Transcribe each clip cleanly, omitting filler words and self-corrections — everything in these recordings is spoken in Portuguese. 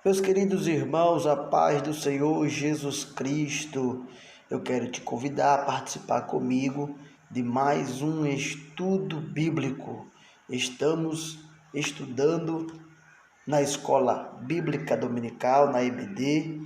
Meus queridos irmãos, a paz do Senhor Jesus Cristo, eu quero te convidar a participar comigo de mais um estudo bíblico. Estamos estudando na Escola Bíblica Dominical, na EBD,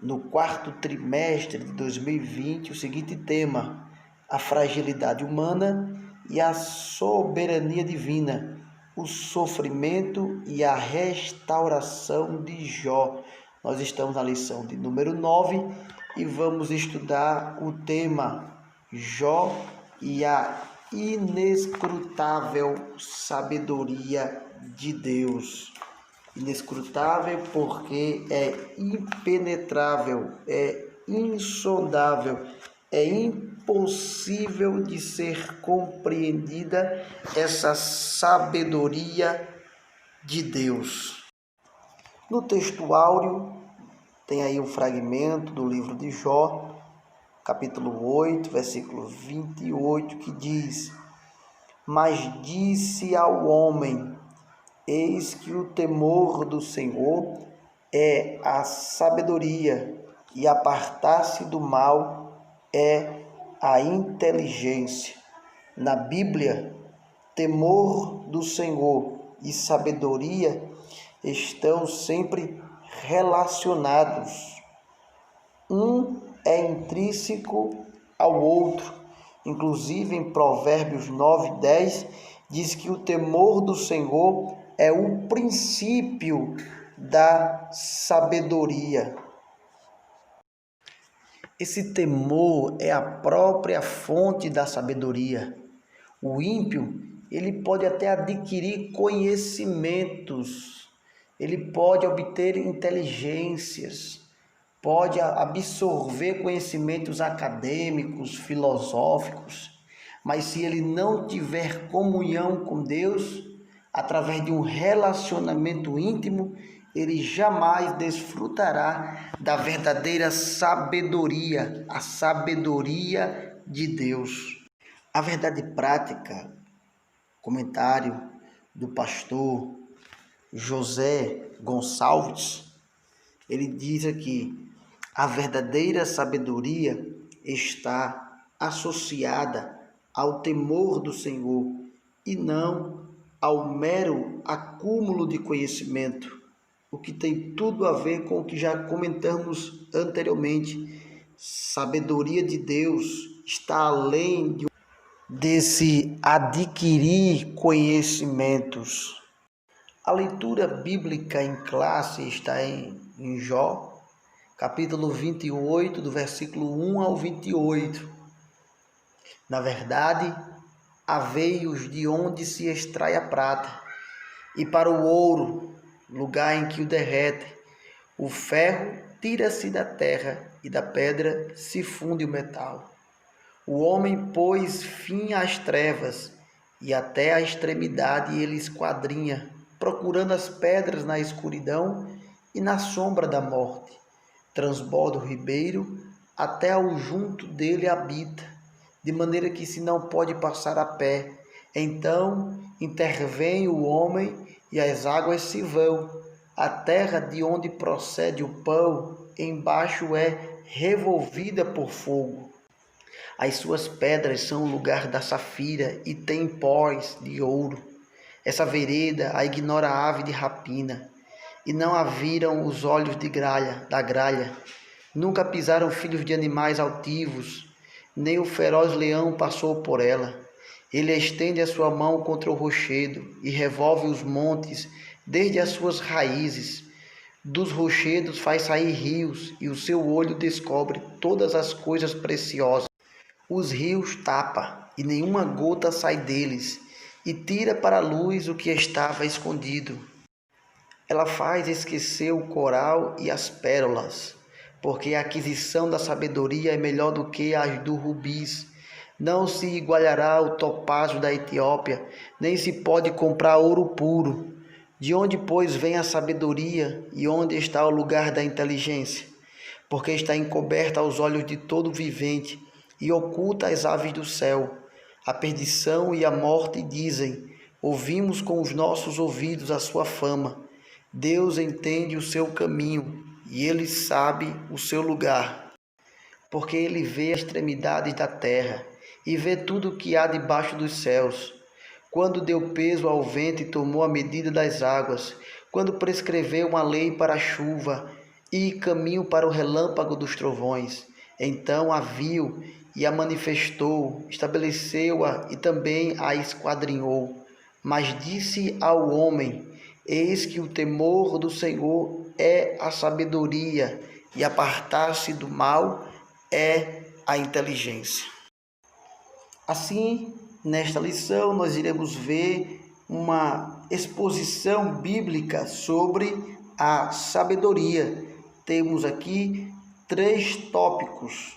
no quarto trimestre de 2020, o seguinte tema: a fragilidade humana e a soberania divina, o sofrimento e a restauração de Jó. Nós estamos na lição de número 9 e vamos estudar o tema Jó e a inescrutável sabedoria de Deus. Inescrutável porque é impenetrável, é insondável, é impossível de ser compreendida essa sabedoria de Deus. No texto áureo tem aí um fragmento do livro de Jó, capítulo 8, versículo 28, que diz: Mas disse ao homem: Eis que o temor do Senhor é a sabedoria, e apartar-se do mal é a inteligência. Na Bíblia, temor do Senhor e sabedoria estão sempre relacionados. Um é intrínseco ao outro. Inclusive em Provérbios 9:10 diz que o temor do Senhor é o princípio da sabedoria. Esse temor é a própria fonte da sabedoria. O ímpio, ele pode até adquirir conhecimentos, ele pode obter inteligências, pode absorver conhecimentos acadêmicos, filosóficos, mas se ele não tiver comunhão com Deus, através de um relacionamento íntimo, ele jamais desfrutará da verdadeira sabedoria, a sabedoria de Deus. A verdade prática, comentário do pastor José Gonçalves, ele diz aqui: a verdadeira sabedoria está associada ao temor do Senhor e não ao mero acúmulo de conhecimento, o que tem tudo a ver com o que já comentamos anteriormente. Sabedoria de Deus está além desse adquirir conhecimentos. A leitura bíblica em classe está em Jó, capítulo 28, do versículo 1 ao 28. Na verdade, há veios de onde se extrai a prata, e para o ouro, lugar em que o derrete. O ferro tira-se da terra, e da pedra se funde o metal. O homem pôs fim às trevas, e até a extremidade ele esquadrinha, procurando as pedras na escuridão e na sombra da morte. Transborda o ribeiro, até ao junto dele habita, de maneira que se não pode passar a pé. Então intervém o homem e as águas se vão. A terra de onde procede o pão, embaixo é revolvida por fogo. As suas pedras são o lugar da safira e tem pós de ouro. Essa vereda a ignora a ave de rapina, e não a viram os olhos da gralha. Nunca pisaram filhos de animais altivos, nem o feroz leão passou por ela. Ele estende a sua mão contra o rochedo e revolve os montes desde as suas raízes. Dos rochedos faz sair rios, e o seu olho descobre todas as coisas preciosas. Os rios tapa, e nenhuma gota sai deles, e tira para a luz o que estava escondido. Ela faz esquecer o coral e as pérolas, porque a aquisição da sabedoria é melhor do que as do rubis. Não se igualará o topázio da Etiópia, nem se pode comprar ouro puro. De onde, pois, vem a sabedoria, e onde está o lugar da inteligência? Porque está encoberta aos olhos de todo vivente, e oculta às aves do céu. A perdição e a morte dizem: ouvimos com os nossos ouvidos a sua fama. Deus entende o seu caminho e ele sabe o seu lugar, porque ele vê as extremidades da terra e vê tudo o que há debaixo dos céus. Quando deu peso ao vento e tomou a medida das águas, quando prescreveu uma lei para a chuva e caminho para o relâmpago dos trovões, então a viu e a manifestou, estabeleceu-a e também a esquadrinhou. Mas disse ao homem: Eis que o temor do Senhor é a sabedoria, e apartar-se do mal é a inteligência. Assim, nesta lição, nós iremos ver uma exposição bíblica sobre a sabedoria. Temos aqui 3 tópicos: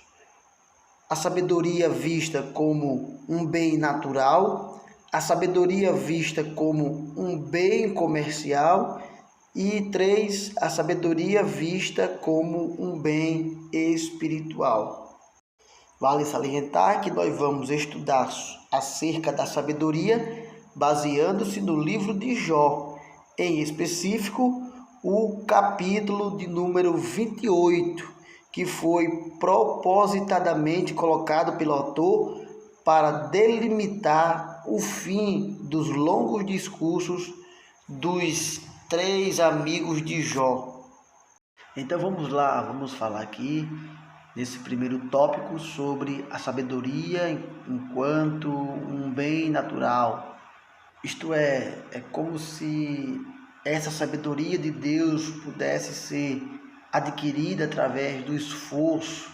a sabedoria vista como um bem natural, a sabedoria vista como um bem comercial e 3, a sabedoria vista como um bem espiritual. Vale salientar que nós vamos estudar acerca da sabedoria baseando-se no livro de Jó, em específico o capítulo de número 28, que foi propositadamente colocado pelo autor para delimitar o fim dos longos discursos dos 3 amigos de Jó. Então vamos lá, vamos falar aqui nesse primeiro tópico sobre a sabedoria enquanto um bem natural. Isto é como se essa sabedoria de Deus pudesse ser adquirida através do esforço.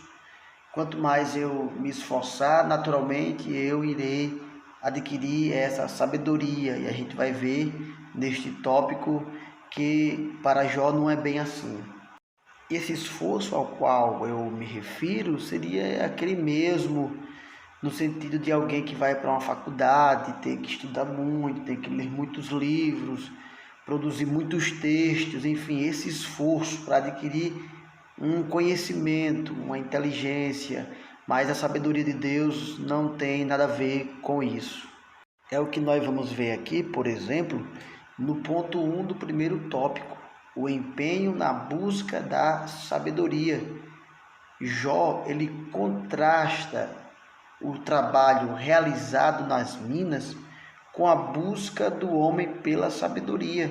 Quanto mais eu me esforçar, naturalmente eu irei adquirir essa sabedoria. E a gente vai ver neste tópico que para Jó não é bem assim. Esse esforço ao qual eu me refiro seria aquele mesmo no sentido de alguém que vai para uma faculdade, tem que estudar muito, tem que ler muitos livros, produzir muitos textos, enfim, esse esforço para adquirir um conhecimento, uma inteligência, mas a sabedoria de Deus não tem nada a ver com isso. É o que nós vamos ver aqui, por exemplo, no ponto 1 do primeiro tópico, o empenho na busca da sabedoria. Jó, ele contrasta o trabalho realizado nas minas com a busca do homem pela sabedoria.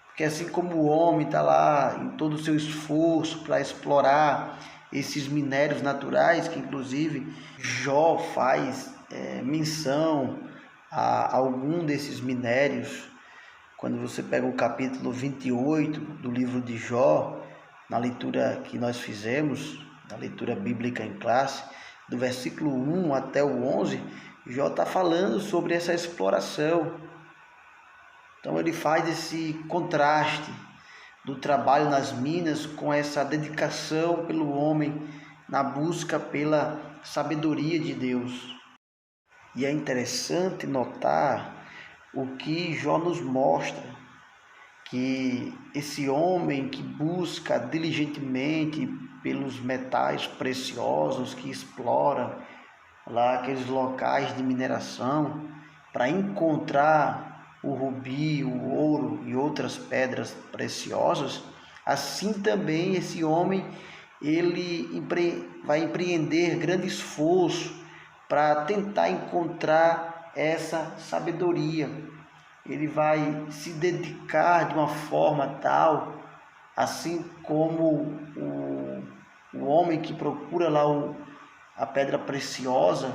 Porque assim como o homem está lá em todo o seu esforço para explorar esses minérios naturais, que inclusive Jó faz menção a algum desses minérios, quando você pega o capítulo 28 do livro de Jó, na leitura que nós fizemos, na leitura bíblica em classe, do versículo 1 até o 11, Jó está falando sobre essa exploração. Então ele faz esse contraste do trabalho nas minas com essa dedicação pelo homem na busca pela sabedoria de Deus. E é interessante notar o que Jó nos mostra, que esse homem que busca diligentemente pelos metais preciosos, que explora lá aqueles locais de mineração para encontrar o rubi, o ouro e outras pedras preciosas, assim também esse homem ele vai empreender grande esforço para tentar encontrar essa sabedoria. Ele vai se dedicar de uma forma tal, assim como o homem que procura lá a pedra preciosa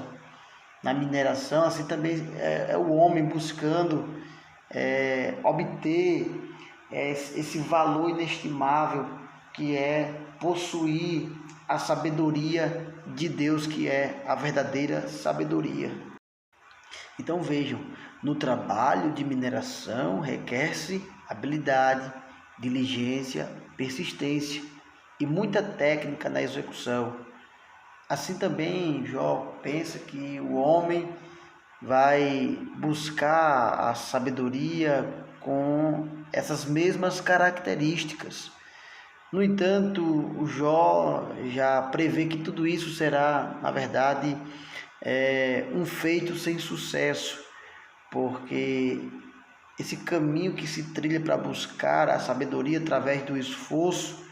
na mineração, assim também é o homem buscando obter esse valor inestimável que é possuir a sabedoria de Deus, que é a verdadeira sabedoria. Então vejam, no trabalho de mineração requer-se habilidade, diligência, persistência e muita técnica na execução. Assim também Jó pensa que o homem vai buscar a sabedoria com essas mesmas características. No entanto, o Jó já prevê que tudo isso será, na verdade, um feito sem sucesso, porque esse caminho que se trilha para buscar a sabedoria através do esforço,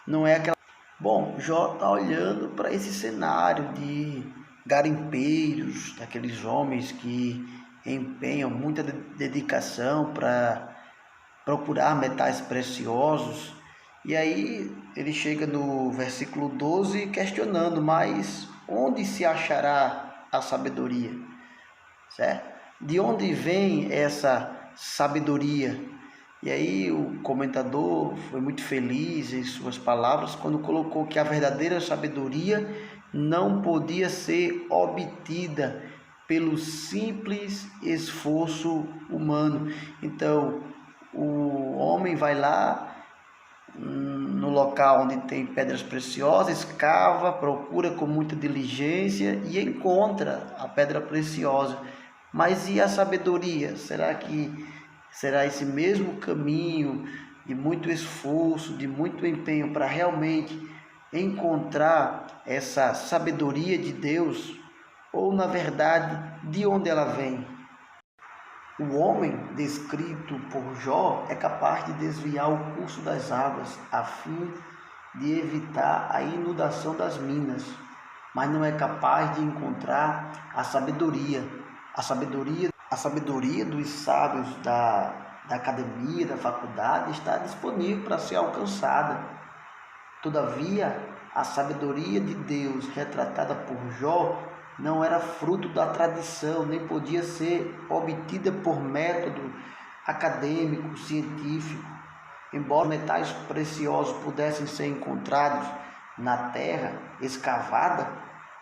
não é aquela... Bom, Jó está olhando para esse cenário de garimpeiros, daqueles homens que empenham muita dedicação para procurar metais preciosos. E aí ele chega no versículo 12 questionando, mas onde se achará a sabedoria? Certo? De onde vem essa sabedoria? E aí o comentador foi muito feliz em suas palavras quando colocou que a verdadeira sabedoria não podia ser obtida pelo simples esforço humano. Então, o homem vai lá no local onde tem pedras preciosas, escava, procura com muita diligência e encontra a pedra preciosa. Mas e a sabedoria? Será que será esse mesmo caminho de muito esforço, de muito empenho para realmente encontrar essa sabedoria de Deus? Ou, na verdade, de onde ela vem? O homem descrito por Jó é capaz de desviar o curso das águas a fim de evitar a inundação das minas, mas não é capaz de encontrar a sabedoria. A sabedoria dos sábios da academia, da faculdade, está disponível para ser alcançada. Todavia, a sabedoria de Deus retratada por Jó não era fruto da tradição, nem podia ser obtida por método acadêmico, científico. Embora metais preciosos pudessem ser encontrados na terra escavada,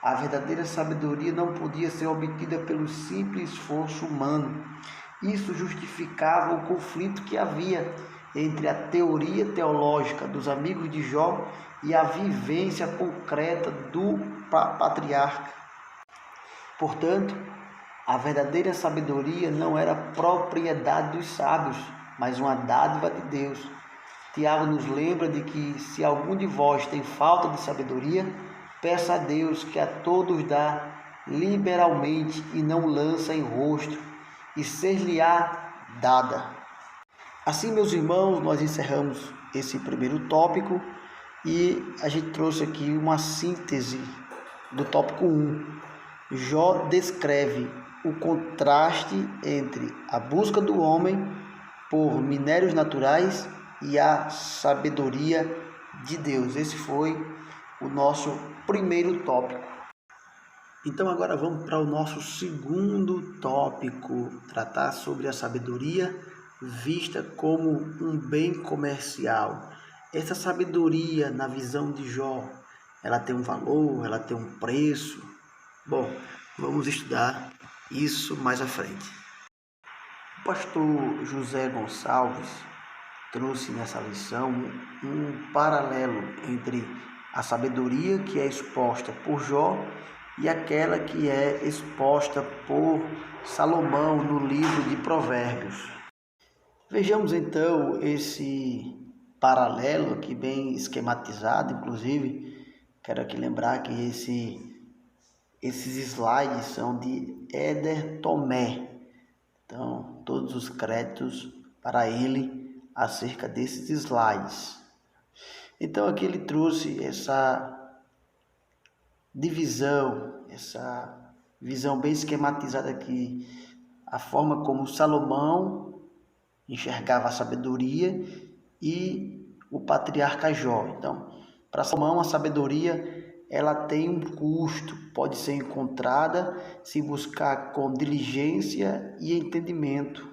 a verdadeira sabedoria não podia ser obtida pelo simples esforço humano. Isso justificava o conflito que havia entre a teoria teológica dos amigos de Jó e a vivência concreta do patriarca. Portanto, a verdadeira sabedoria não era propriedade dos sábios, mas uma dádiva de Deus. Tiago nos lembra de que se algum de vós tem falta de sabedoria, peça a Deus que a todos dá liberalmente e não lança em rosto, e ser-lhe-á dada. Assim, meus irmãos, nós encerramos esse primeiro tópico e a gente trouxe aqui uma síntese do tópico 1. Jó descreve o contraste entre a busca do homem por minérios naturais e a sabedoria de Deus. Esse foi o nosso primeiro tópico. Então agora vamos para o nosso segundo tópico, tratar sobre a sabedoria vista como um bem comercial. Essa sabedoria, na visão de Jó, ela tem um valor, ela tem um preço. Bom, vamos estudar isso mais à frente. O pastor José Gonçalves trouxe nessa lição um paralelo entre a sabedoria que é exposta por Jó e aquela que é exposta por Salomão no livro de Provérbios. Vejamos então esse paralelo aqui bem esquematizado, inclusive quero aqui lembrar que esses slides são de Éder Tomé, então todos os créditos para ele acerca desses slides. Então aqui ele trouxe essa divisão, essa visão bem esquematizada aqui, a forma como Salomão enxergava a sabedoria e o patriarca Jó. Então, para Salomão a sabedoria ela tem um custo, pode ser encontrada se buscar com diligência e entendimento.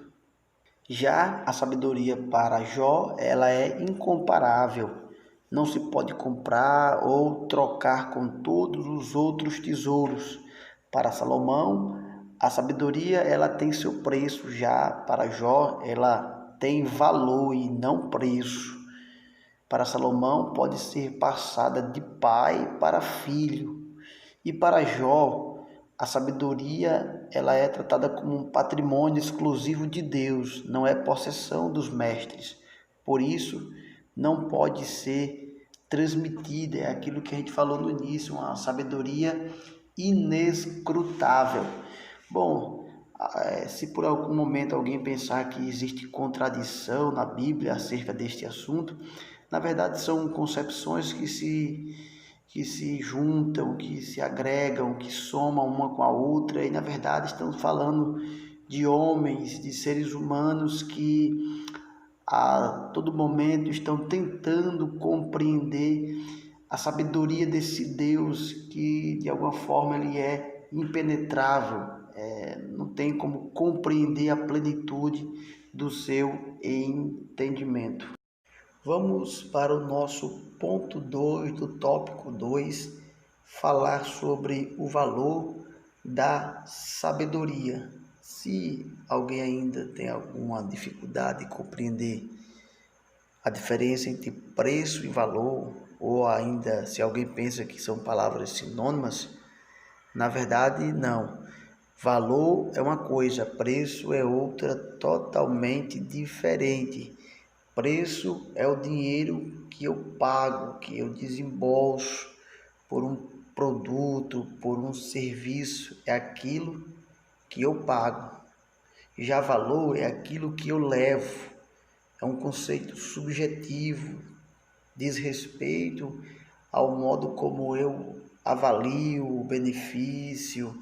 Já a sabedoria para Jó, ela é incomparável. Não se pode comprar ou trocar com todos os outros tesouros. Para Salomão, a sabedoria ela tem seu preço. Já para Jó, ela tem valor e não preço. Para Salomão, pode ser passada de pai para filho. E para Jó, a sabedoria ela é tratada como um patrimônio exclusivo de Deus, não é possessão dos mestres. Por isso, não pode ser transmitida. É aquilo que a gente falou no início, uma sabedoria inescrutável. Bom, Se por algum momento alguém pensar que existe contradição na Bíblia acerca deste assunto, na verdade são concepções que se juntam, que se agregam, que somam uma com a outra, e na verdade estamos falando de homens, de seres humanos que a todo momento estão tentando compreender a sabedoria desse Deus que de alguma forma ele é impenetrável, não tem como compreender a plenitude do seu entendimento. Vamos para o nosso ponto 2 do tópico 2, falar sobre o valor da sabedoria. Se alguém ainda tem alguma dificuldade em compreender a diferença entre preço e valor, ou ainda se alguém pensa que são palavras sinônimas, na verdade não. Valor é uma coisa, preço é outra totalmente diferente. Preço é o dinheiro que eu pago, que eu desembolso por um produto, por um serviço, é aquilo que eu pago. Já valor é aquilo que eu levo, é um conceito subjetivo, diz respeito ao modo como eu avalio o benefício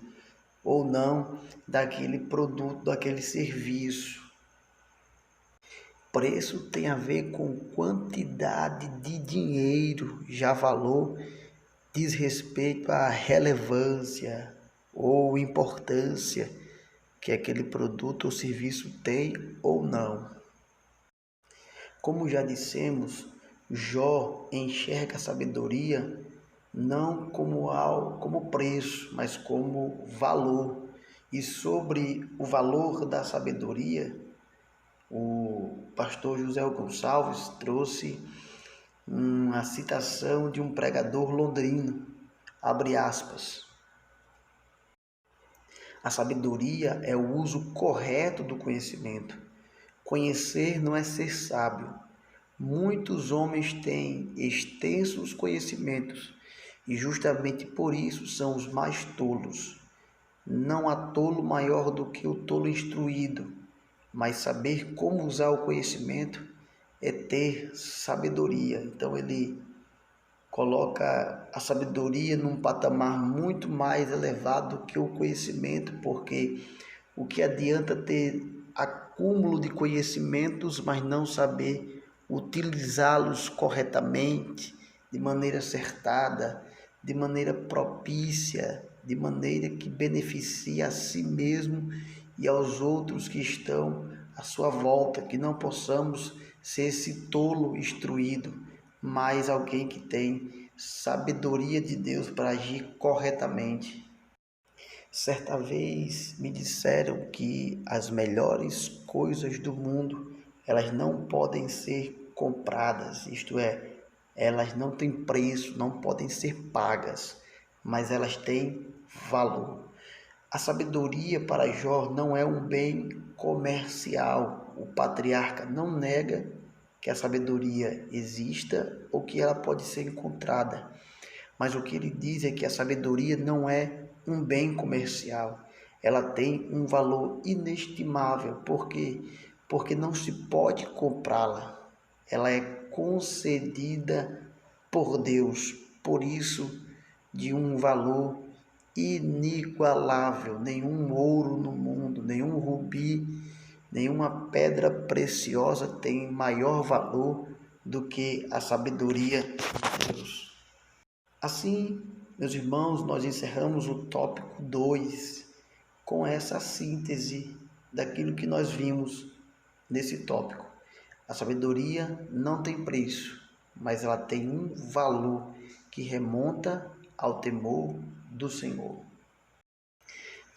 ou não daquele produto, daquele serviço. Preço tem a ver com quantidade de dinheiro, já valor diz respeito à relevância ou importância que aquele produto ou serviço tem ou não. Como já dissemos, Jó enxerga a sabedoria não como preço, mas como valor. E sobre o valor da sabedoria, o pastor José Gonçalves trouxe uma citação de um pregador londrino, abre aspas. A sabedoria é o uso correto do conhecimento. Conhecer não é ser sábio. Muitos homens têm extensos conhecimentos e justamente por isso são os mais tolos. Não há tolo maior do que o tolo instruído, mas saber como usar o conhecimento é ter sabedoria. Então ele coloca a sabedoria num patamar muito mais elevado que o conhecimento, porque o que adianta ter acúmulo de conhecimentos, mas não saber utilizá-los corretamente, de maneira acertada, de maneira propícia, de maneira que beneficie a si mesmo e aos outros que estão à sua volta, que não possamos ser esse tolo instruído, mas alguém que tem sabedoria de Deus para agir corretamente. Certa vez me disseram que as melhores coisas do mundo, elas não podem ser compradas, isto é, elas não têm preço, não podem ser pagas, mas elas têm valor. A sabedoria para Jó não é um bem comercial. O patriarca não nega que a sabedoria exista ou que ela pode ser encontrada, mas o que ele diz é que a sabedoria não é um bem comercial. Ela tem um valor inestimável. Por quê? Porque não se pode comprá-la. Ela é concedida por Deus. Por isso, de um valor inigualável. Nenhum ouro no mundo, nenhum rubi, nenhuma pedra preciosa tem maior valor do que a sabedoria de Deus. Assim, meus irmãos, nós encerramos o tópico 2 com essa síntese daquilo que nós vimos nesse tópico. A sabedoria não tem preço, mas ela tem um valor que remonta ao temor do Senhor.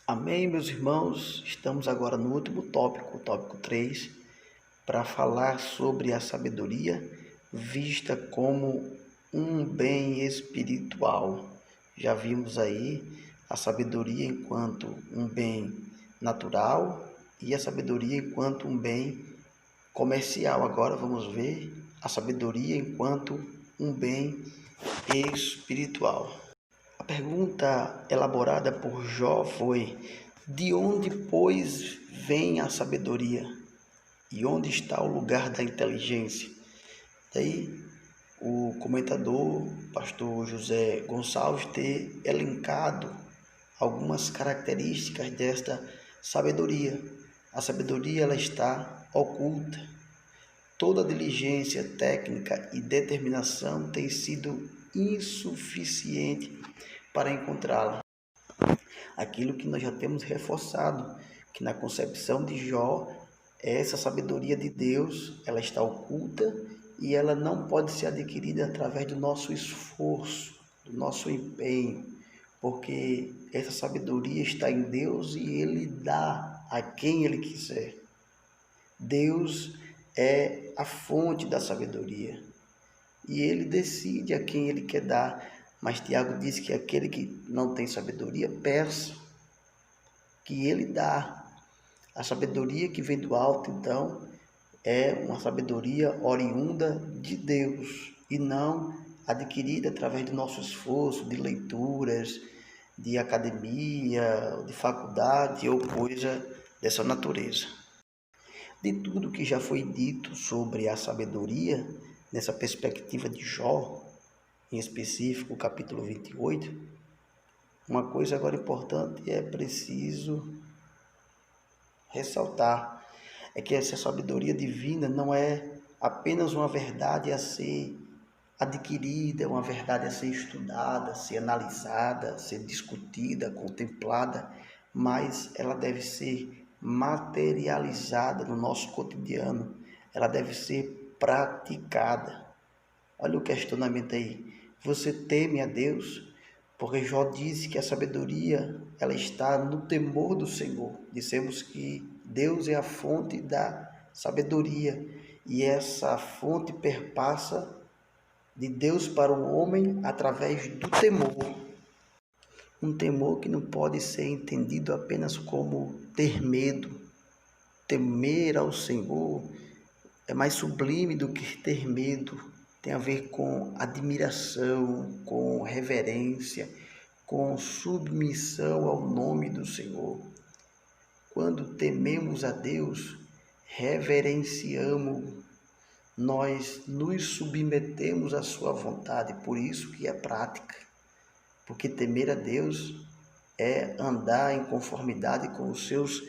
Amém, meus irmãos? Estamos agora no último tópico, o tópico 3, para falar sobre a sabedoria vista como um bem espiritual. Já vimos aí a sabedoria enquanto um bem natural e a sabedoria enquanto um bem comercial. Agora vamos ver a sabedoria enquanto um bem espiritual. A pergunta elaborada por Jó foi: De onde, pois, vem a sabedoria? E onde está o lugar da inteligência? Daí o comentador, pastor José Gonçalves, ter elencado algumas características desta sabedoria. A sabedoria ela está oculta. Toda diligência técnica e determinação tem sido insuficiente para encontrá-la. Aquilo que nós já temos reforçado, que na concepção de Jó, essa sabedoria de Deus, ela está oculta e ela não pode ser adquirida através do nosso esforço, do nosso empenho, porque essa sabedoria está em Deus e Ele dá a quem Ele quiser. Deus é a fonte da sabedoria e Ele decide a quem Ele quer dar. Mas Tiago diz que aquele que não tem sabedoria, peça, que Ele dá. A sabedoria que vem do alto, então, é uma sabedoria oriunda de Deus e não adquirida através do nosso esforço, de leituras, de academia, de faculdade ou coisa dessa natureza. De tudo que já foi dito sobre a sabedoria, nessa perspectiva de Jó, em específico o capítulo 28, uma coisa agora importante é preciso ressaltar, é que essa sabedoria divina não é apenas uma verdade a ser adquirida, uma verdade a ser estudada, a ser analisada, a ser discutida, contemplada, mas ela deve ser materializada no nosso cotidiano, ela deve ser praticada. Olha o questionamento aí. Você teme a Deus? Porque Jó disse que a sabedoria ela está no temor do Senhor. Dissemos que Deus é a fonte da sabedoria e essa fonte perpassa de Deus para o homem através do temor. Um temor que não pode ser entendido apenas como ter medo. Temer ao Senhor é mais sublime do que ter medo. Tem a ver com admiração, com reverência, com submissão ao nome do Senhor. Quando tememos a Deus, reverenciamos, nós nos submetemos à sua vontade, por isso que é prática. Porque temer a Deus é andar em conformidade com os seus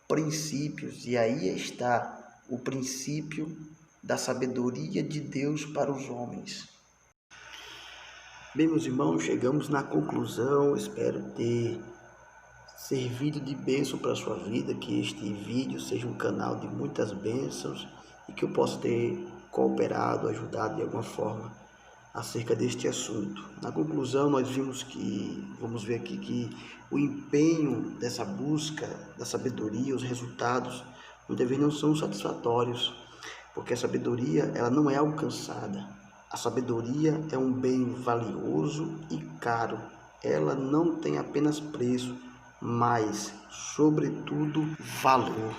princípios, e aí está o princípio da sabedoria de Deus para os homens. Bem, meus irmãos, chegamos na conclusão. Espero ter servido de bênção para a sua vida, que este vídeo seja um canal de muitas bênçãos e que eu possa ter cooperado, ajudado de alguma forma acerca deste assunto. Na conclusão, vamos ver aqui que o empenho dessa busca da sabedoria, os resultados, muitas vezes não são satisfatórios, porque a sabedoria ela não é alcançada. A sabedoria é um bem valioso e caro. Ela não tem apenas preço, mas, sobretudo, valor.